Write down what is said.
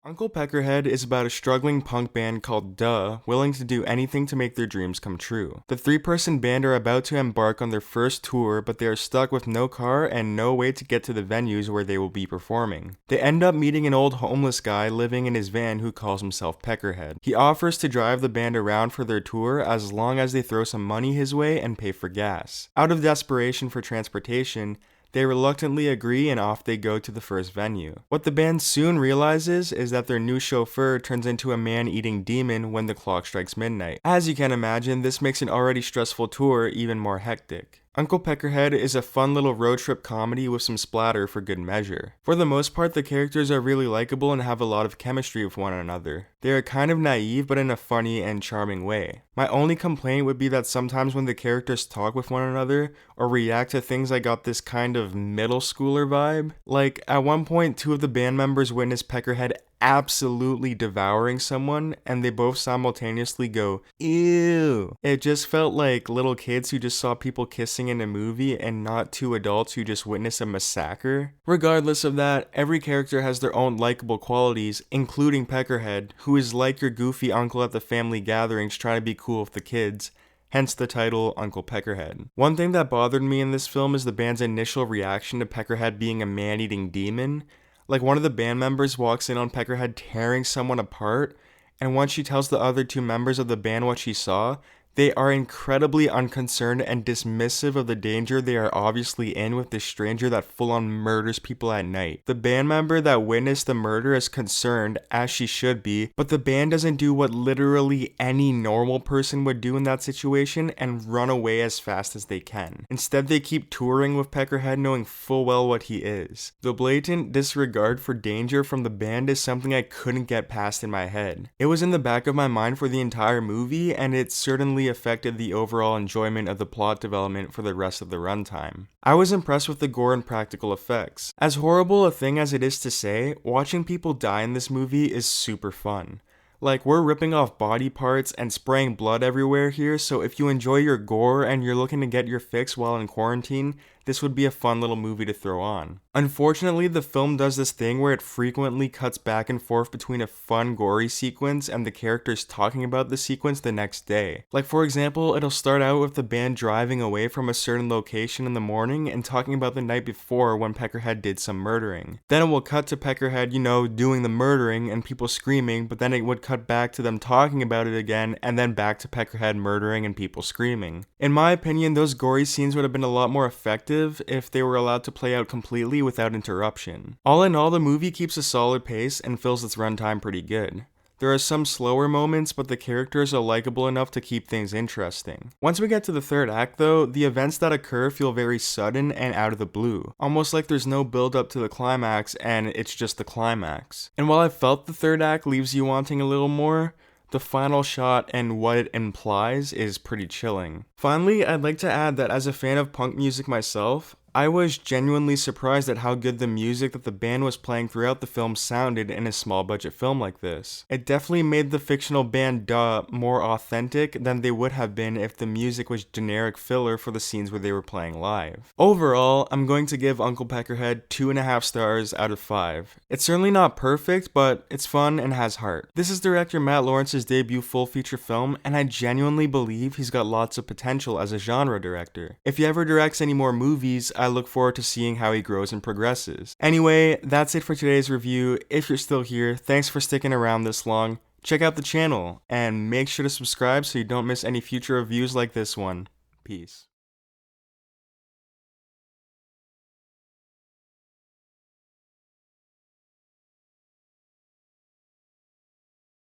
Uncle Peckerhead is about a struggling punk band called Duh, willing to do anything to make their dreams come true. The three-person band are about to embark on their first tour, but they are stuck with no car and no way to get to the venues where they will be performing. They end up meeting an old homeless guy living in his van who calls himself Peckerhead. He offers to drive the band around for their tour as long as they throw some money his way and pay for gas. Out of desperation for transportation, they reluctantly agree and off they go to the first venue. What the band soon realizes is that their new chauffeur turns into a man-eating demon when the clock strikes midnight. As you can imagine, this makes an already stressful tour even more hectic. Uncle Peckerhead is a fun little road trip comedy with some splatter for good measure. For the most part, the characters are really likable and have a lot of chemistry with one another. They are kind of naive but in a funny and charming way. My only complaint would be that sometimes when the characters talk with one another or react to things, I got this kind of middle schooler vibe. Like, at one point, two of the band members witness Peckerhead absolutely devouring someone, and they both simultaneously go, ew. It just felt like little kids who just saw people kissing in a movie and not two adults who just witnessed a massacre. Regardless of that, every character has their own likable qualities, including Peckerhead, who is like your goofy uncle at the family gatherings trying to be cool with the kids. Hence the title, Uncle Peckerhead. One thing that bothered me in this film is the band's initial reaction to Peckerhead being a man-eating demon. Like, one of the band members walks in on Peckerhead tearing someone apart, and once she tells the other two members of the band what she saw, they are incredibly unconcerned and dismissive of the danger they are obviously in with this stranger that full-on murders people at night. The band member that witnessed the murder is concerned, as she should be, but the band doesn't do what literally any normal person would do in that situation and run away as fast as they can. Instead, they keep touring with Peckerhead knowing full well what he is. The blatant disregard for danger from the band is something I couldn't get past in my head. It was in the back of my mind for the entire movie, and it certainly affected the overall enjoyment of the plot development for the rest of the runtime. I was impressed with the gore and practical effects. As horrible a thing as it is to say, watching people die in this movie is super fun. Like, we're ripping off body parts and spraying blood everywhere here, so if you enjoy your gore and you're looking to get your fix while in quarantine, this would be a fun little movie to throw on. Unfortunately, the film does this thing where it frequently cuts back and forth between a fun, gory sequence and the characters talking about the sequence the next day. Like, for example, it'll start out with the band driving away from a certain location in the morning and talking about the night before when Peckerhead did some murdering. Then it will cut to Peckerhead, doing the murdering and people screaming, but then it would cut back to them talking about it again, and then back to Peckerhead murdering and people screaming. In my opinion, those gory scenes would have been a lot more effective if they were allowed to play out completely without interruption. All in all, the movie keeps a solid pace and fills its runtime pretty good. There are some slower moments, but the characters are likable enough to keep things interesting. Once we get to the third act though, the events that occur feel very sudden and out of the blue, almost like there's no build up to the climax and it's just the climax. And while I felt the third act leaves you wanting a little more, the final shot and what it implies is pretty chilling. Finally, I'd like to add that as a fan of punk music myself, I was genuinely surprised at how good the music that the band was playing throughout the film sounded in a small budget film like this. It definitely made the fictional band Duh more authentic than they would have been if the music was generic filler for the scenes where they were playing live. Overall, I'm going to give Uncle Peckerhead 2.5 stars out of 5. It's certainly not perfect, but it's fun and has heart. This is director Matt Lawrence's debut full feature film, and I genuinely believe he's got lots of potential as a genre director. If he ever directs any more movies, I look forward to seeing how he grows and progresses. Anyway, that's it for today's review. If you're still here, thanks for sticking around this long. Check out the channel, and make sure to subscribe so you don't miss any future reviews like this one. Peace.